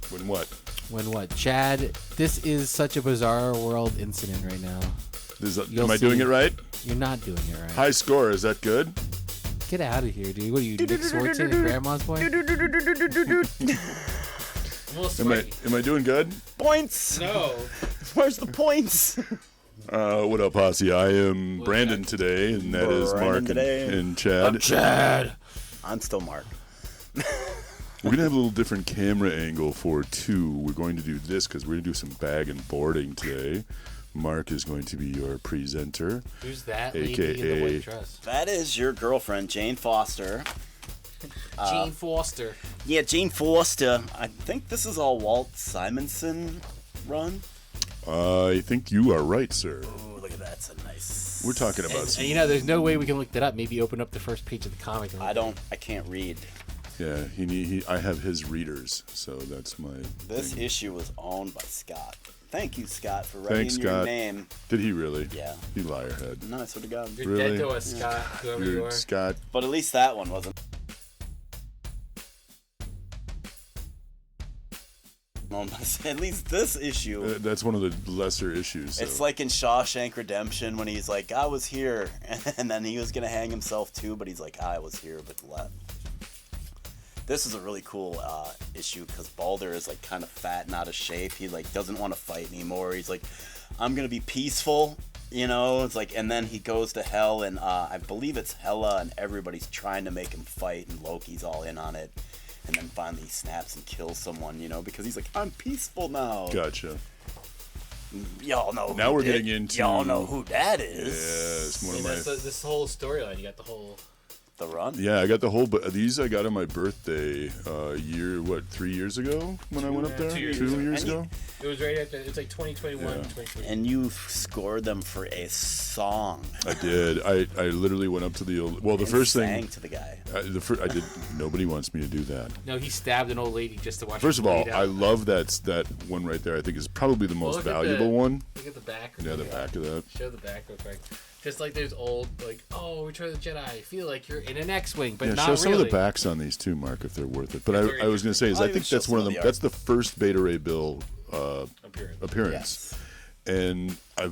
When what? When what? Chad, this is such a bizarre world incident right now. Am I doing it right? You're not doing it right. High score. Is that good? Get out of here, dude. What are you, Nick Swartzen and Grandma's Boy? Am I doing good? Points. No. Where's the points? What up, posse? I am Brandon today, and that is Mark and Chad. I'm Chad. I'm still Mark. We're going to have a little different camera angle for 2. We're going to do this because we're going to do some bag and boarding today. Mark is going to be your presenter. Who's that lady in the white dress? That is your girlfriend, Jane Foster. Jane Foster. Yeah, Jane Foster. I think this is all Walt Simonson run. I think you are right, sir. Oh, look at that. That's a nice... We're talking about some... And there's no way we can look that up. Maybe open up the first page of the comic. I can't read. Yeah, I have his readers, so that's my This thing. issue was owned by Scott. Thank you, Scott, for writing your name. Did he really? Yeah. You liarhead. No, I swear to God. You're Really? dead to us, Scott. Whoever you are. Scott. But at least that one wasn't. At least this issue. That's one of the lesser issues. So. It's like in Shawshank Redemption when he's like, I was here. And then he was going to hang himself too, but he's like, I was here, but left. This is a really cool issue because Balder is like kind of fat and out of shape. He like doesn't want to fight anymore. He's like, I'm going to be peaceful. It's like, and then he goes to hell and I believe it's Hela and everybody's trying to make him fight and Loki's all in on it. And then finally he snaps and kills someone, because he's like, I'm peaceful now. Gotcha. Y'all know. Now we're getting into. Y'all know who that is. Yes, one of my. This whole storyline. You got the whole. The run. Yeah, I got the whole. But these I got on my birthday. 3 years ago when I went up there. 2 years 2 years ago. It was right after. It's like 2021. Yeah. 2020. And you scored them for a song. I did. I literally went up to the old. Well, the first sang thing. to the guy. I did. Nobody wants me to do that. No, he stabbed an old lady just to watch. First of all, bleed I out. love that one right there. I think is probably the most Look at valuable one. Look at the back. Yeah, the back of that. Show the back real quick. Just like there's old, like, oh, Return of the Jedi. I feel like you're in an X-wing, but Yeah, not show really. some of the backs on these too, Mark, if they're worth it. But I was going to say is I'll I even think show that's some one of of the them. art. That's the first Beta Ray Bill appearance. Yes. and I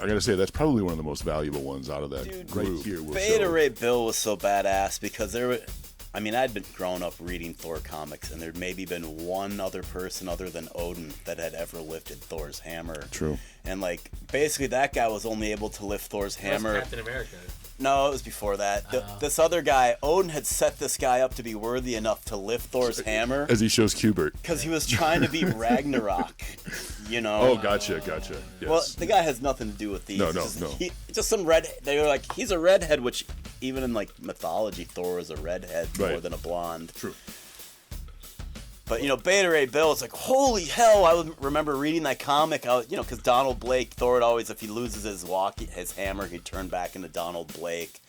got to say that's probably one of the most valuable ones out of that Dude, group here. Beta Ray Bill was so badass because I'd been growing up reading Thor comics, and there'd maybe been one other person other than Odin that had ever lifted Thor's hammer. True. And basically that guy was only able to lift Thor's hammer. Captain America. No, it was before that. This other guy, Odin had set this guy up to be worthy enough to lift Thor's hammer As he shows Kubert. because he was trying to beat Ragnarok. Oh, gotcha. Yes. Well, the guy has nothing to do with these. No. Just some red. They were like, he's a redhead, which even in mythology, Thor is a redhead more Right. than a blonde. True. But Beta Ray Bill, it's like, holy hell! I would remember reading that comic. Because Donald Blake, Thor would always, if he loses his hammer, he'd turn back into Donald Blake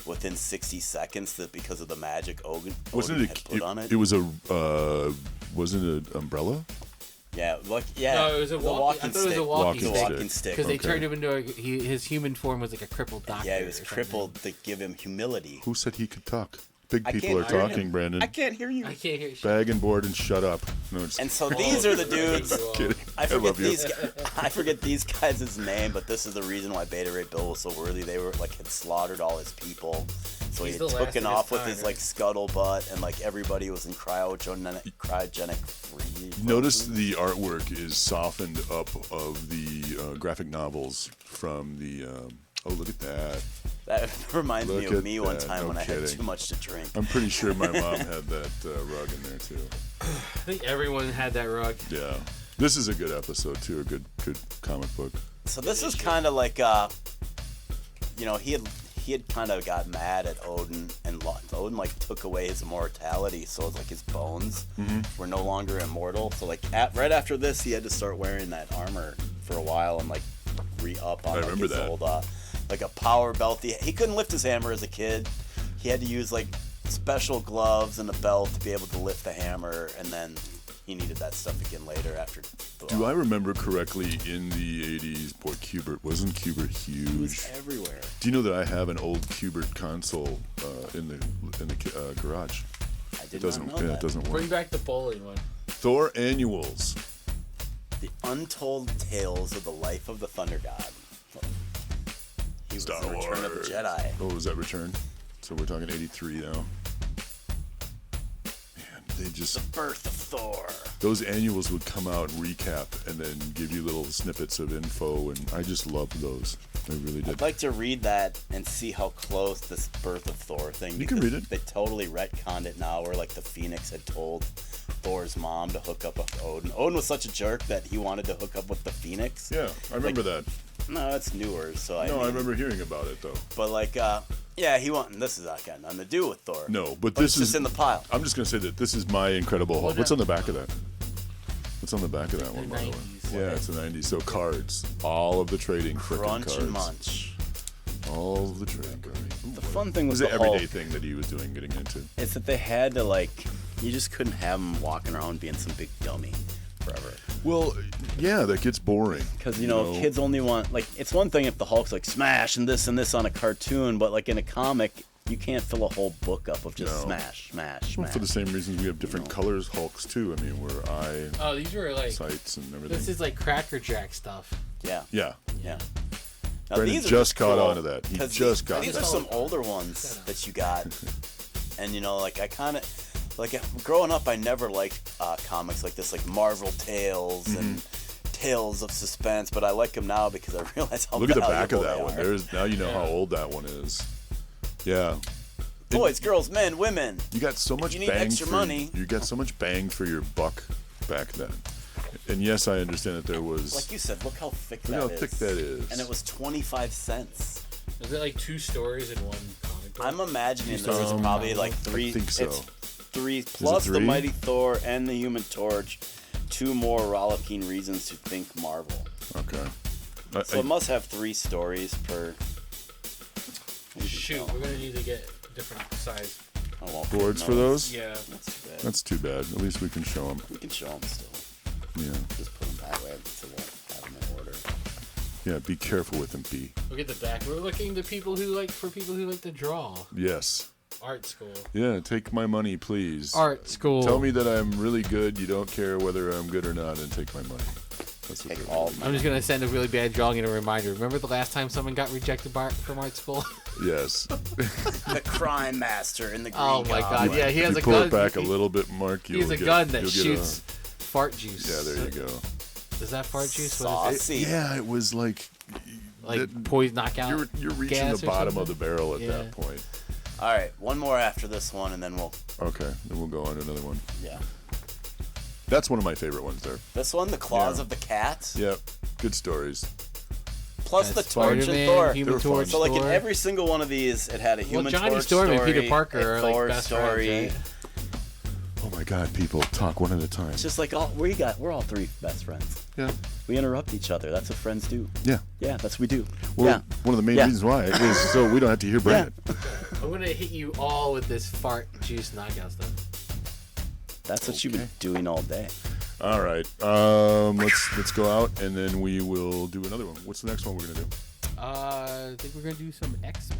within 60 seconds because of the magic Odin had put on it. It was wasn't it an umbrella? Yeah, No, it was a walking. I thought it was a walking Walking stick. stick. Because they Okay. turned him into his human form was like a crippled doctor. Yeah, he was or something. crippled to give him humility. Who said he could talk? Big I people are can't hear talking, him. Brandon. I can't hear you. I can't hear shit. Bag and board and shut up. No, just And so these are the dudes. kidding. I forget love you. I forget these guys' name, but this is the reason why Beta Ray Bill was so worthy. They were had slaughtered all his people, so He's he the had last taken of his off with time, his right? scuttlebutt, and everybody was in cryogenic free. Notice the artwork is softened up of the graphic novels from the. Oh, look at that! That reminds me Look of at me one that, time no when I had kidding. too much to drink. I'm pretty sure my mom had that rug in there too. I think everyone had that rug. Yeah, this is a good episode too. A good comic book. So this is kind of he had kind of got mad at Odin, and Odin took away his immortality, so it's his bones were no longer immortal. So right after this, he had to start wearing that armor for a while and re-up on I remember his that. old a power belt. He couldn't lift his hammer as a kid. He had to use special gloves and a belt to be able to lift the hammer, and then he needed that stuff again later after. Do I remember correctly in the 80s, boy, wasn't Kubert huge? He was everywhere. Do you know that I have an old Kubert console in the garage? I did It doesn't. not know that. It doesn't work. Bring back the bowling one. Thor annuals. The Untold Tales of the Life of the Thunder God. He was Star the Return of the Wars. Jedi. Oh, was that Return? So we're talking 83 now. Man, they just... The Birth of Thor. Those annuals would come out, recap, and then give you little snippets of info, and I just loved those. I really did. I'd like to read that and see how close this Birth of Thor thing. You can because read it. They totally retconned it now, where like the Phoenix had told Thor's mom to hook up with Odin. Odin was such a jerk that he wanted to hook up with the Phoenix. Yeah, I remember that. No, it's newer, so I. No, mean, I remember hearing about it, though. But like, yeah, he wanted. This is not got nothing to do with Thor. No, but But this it's just is... in the pile. I'm just going to say that this is my Incredible Hulk. What's on the back of that? What's on the back of that one, by the way? 90s. Yeah, it's the 90s. So cards. All of the trading frickin' Crunch cards. and munch. All of the trading cards. The fun thing It was was the an everyday Hulk thing that he was doing, getting into. is that they had to like. You just couldn't have him walking around being some big dummy forever. Well, yeah, that gets boring. Because you know, kids only want like. It's one thing if the Hulk's like smash and this on a cartoon, but like in a comic, you can't fill a whole book up of just No. smash, smash, Well, smash. for the same reasons we have different colors Hulks too. I mean, where eye Oh, these were like sights and everything. this is like Cracker Jack stuff. Yeah, Yeah, yeah. Now, Brandon these are just caught cool, on to that. He 'cause just got These that. are some older ones that you got, and you know, like I kind of like growing up, I never liked comics like this, like Marvel Tales Mm-hmm. and Tales of Suspense, but I like them now because I realize how Look at the back of valuable that they one. are. There's now you know how old that one is. Yeah, Boys, girls, men, women. you got so much you need bang extra for money- you got so much bang for your buck back then. And yes, I understand that there was. Like you said, look how thick Look that how is. thick that is. And it was 25 cents. Is it like 2 stories in one comic book? I'm imagining this is Um, probably like 3. I think so. It's 3 plus the 3? Mighty Thor and the Human Torch. 2 more rollicking reasons to think Marvel. Okay. So it must have 3 stories per. Shoot, we're gonna need to get different size. I won't Boards put for notes. those? Yeah. That's too bad. That's too bad. At least we can show them. We can show them still. Yeah. Just put them that way so we'll have them in order. Yeah. Be careful with them, B. Look at the back. We're looking to people who like to draw. Yes. Art school. Yeah. Take my money, please. Art school. Tell me that I'm really good. You don't care whether I'm good or not, and take my money. That's what Take they're all doing. I'm just gonna send a really bad drawing and a reminder. Remember the last time someone got rejected from art school? Yes. The Crime Master in the Green Oh my God! Goblin. Yeah, he If has you a pull gun. it back a little bit, Mark. He has a gun that shoots fart juice. Yeah, there you go. Is that fart juice? What is Saucy. Yeah, it was like it? Like that- poison knockout. you're reaching gas the or bottom something? of the barrel at Yeah. that point. All right, one more after this one, and then we'll. Okay, then we'll go on to another one. Yeah. That's one of my favorite ones there. This one, the Claws Yeah. of the Cat, Yep, good stories. plus the That's Torch and Spider-Man, Thor. Human They were fun. Torch, So like in Thor. every single one of these, it had a Human Johnny Torch Storm and story, Peter Parker a are, like, Thor best friends, story. right? Oh my God, people, talk one at a time. It's just like we're all 3 best friends. Yeah, We interrupt each other. That's what friends do. yeah. Yeah, that's what we do. Well, yeah. one of the main Yeah. reasons why is so we don't have to hear Brandon. I'm gonna hit you all with this fart juice knockout stuff. That's what you've been doing all day. All right, let's go out and then we will do another one. What's the next one we're gonna do? I think we're gonna do some X-Men.